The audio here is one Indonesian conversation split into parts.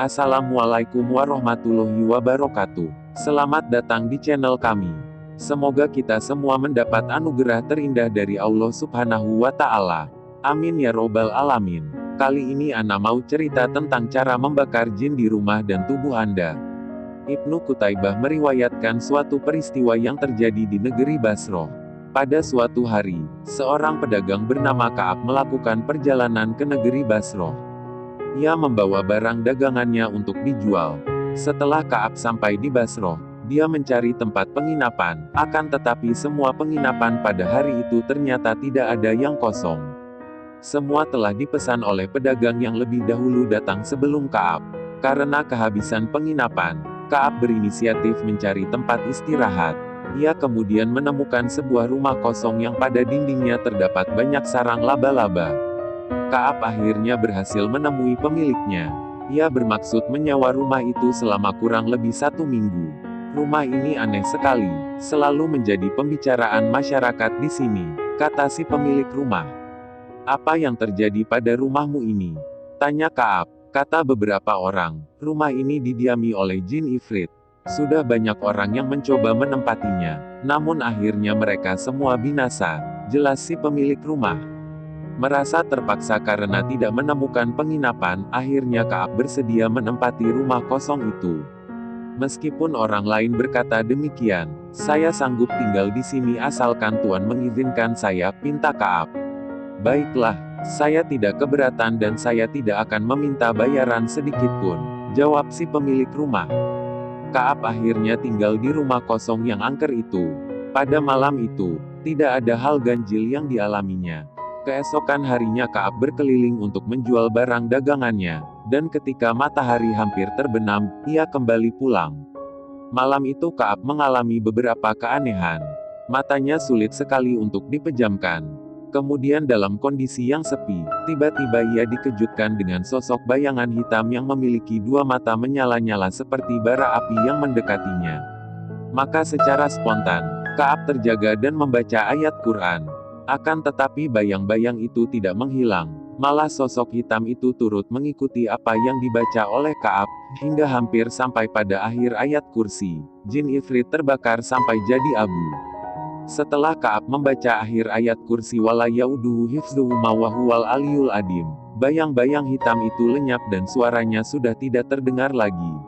Assalamualaikum warahmatullahi wabarakatuh. Selamat datang di channel kami. Semoga kita semua mendapat anugerah terindah dari Allah Subhanahu wa Ta'ala. Amin ya Robbal 'Alamin. Kali ini Ana mau cerita tentang cara membakar jin di rumah dan tubuh Anda. Ibnu Qutaibah meriwayatkan suatu peristiwa yang terjadi di negeri Basroh. Pada suatu hari, seorang pedagang bernama Ka'ab melakukan perjalanan ke negeri Basroh. Ia membawa barang dagangannya untuk dijual. Setelah Ka'ab sampai di Basroh, dia mencari tempat penginapan, akan tetapi semua penginapan pada hari itu ternyata tidak ada yang kosong. Semua telah dipesan oleh pedagang yang lebih dahulu datang sebelum Ka'ab. Karena kehabisan penginapan, Ka'ab berinisiatif mencari tempat istirahat. Ia kemudian menemukan sebuah rumah kosong yang pada dindingnya terdapat banyak sarang laba-laba. Ka'ab akhirnya berhasil menemui pemiliknya. Ia bermaksud menyewa rumah itu selama kurang lebih 1 minggu. Rumah ini aneh sekali, selalu menjadi pembicaraan masyarakat di sini, kata si pemilik rumah. Apa yang terjadi pada rumahmu ini? Tanya Ka'ab. Kata beberapa orang, rumah ini didiami oleh jin ifrit. Sudah banyak orang yang mencoba menempatinya, namun akhirnya mereka semua binasa, jelas si pemilik rumah. Merasa terpaksa karena tidak menemukan penginapan, akhirnya Ka'ab bersedia menempati rumah kosong itu. Meskipun orang lain berkata demikian, saya sanggup tinggal di sini asalkan Tuan mengizinkan saya, pinta Ka'ab. Baiklah, saya tidak keberatan dan saya tidak akan meminta bayaran sedikitpun, jawab si pemilik rumah. Ka'ab akhirnya tinggal di rumah kosong yang angker itu. Pada malam itu, tidak ada hal ganjil yang dialaminya. Keesokan harinya Ka'ab berkeliling untuk menjual barang dagangannya, dan ketika matahari hampir terbenam, ia kembali pulang. Malam itu Ka'ab mengalami beberapa keanehan. Matanya sulit sekali untuk dipejamkan. Kemudian dalam kondisi yang sepi, tiba-tiba ia dikejutkan dengan sosok bayangan hitam yang memiliki 2 mata menyala-nyala seperti bara api yang mendekatinya. Maka secara spontan, Ka'ab terjaga dan membaca ayat Quran. Akan tetapi bayang-bayang itu tidak menghilang, malah sosok hitam itu turut mengikuti apa yang dibaca oleh Ka'ab, hingga hampir sampai pada akhir ayat kursi. Jin ifrit terbakar sampai jadi abu. Setelah Ka'ab membaca akhir ayat kursi wala yauduhu hifdzuhuma wa huwal aliyul adim, bayang-bayang hitam itu lenyap dan suaranya sudah tidak terdengar lagi.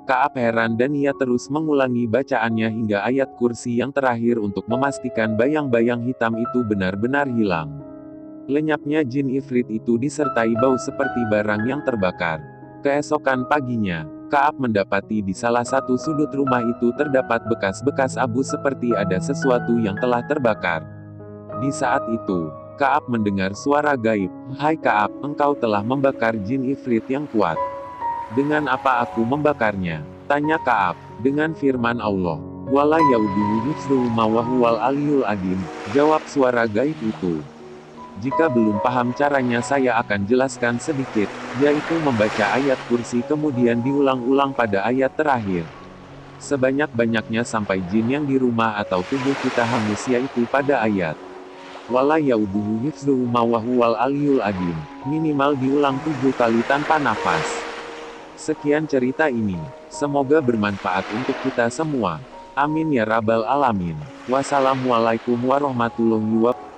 Ka'ab heran dan ia terus mengulangi bacaannya hingga ayat kursi yang terakhir untuk memastikan bayang-bayang hitam itu benar-benar hilang. Lenyapnya jin ifrit itu disertai bau seperti barang yang terbakar. Keesokan paginya, Ka'ab mendapati di salah satu sudut rumah itu terdapat bekas-bekas abu seperti ada sesuatu yang telah terbakar. Di saat itu, Ka'ab mendengar suara gaib, "Hai Ka'ab, engkau telah membakar jin ifrit yang kuat." "Dengan apa aku membakarnya?" tanya Ka'ab. "Dengan firman Allah, wala yauduhu hifdzuhuma wa huwal aliyul adim," jawab suara gaib itu. "Jika belum paham caranya saya akan jelaskan sedikit, yaitu membaca ayat kursi kemudian diulang-ulang pada ayat terakhir. Sebanyak-banyaknya sampai jin yang di rumah atau tubuh kita hangus yaitu pada ayat wala yauduhu hifdzuhuma wa huwal aliyul adim, minimal diulang 7 kali tanpa nafas." Sekian cerita ini. Semoga bermanfaat untuk kita semua. Amin ya Rabbal 'Alamin. Wassalamualaikum warahmatullahi wabarakatuh.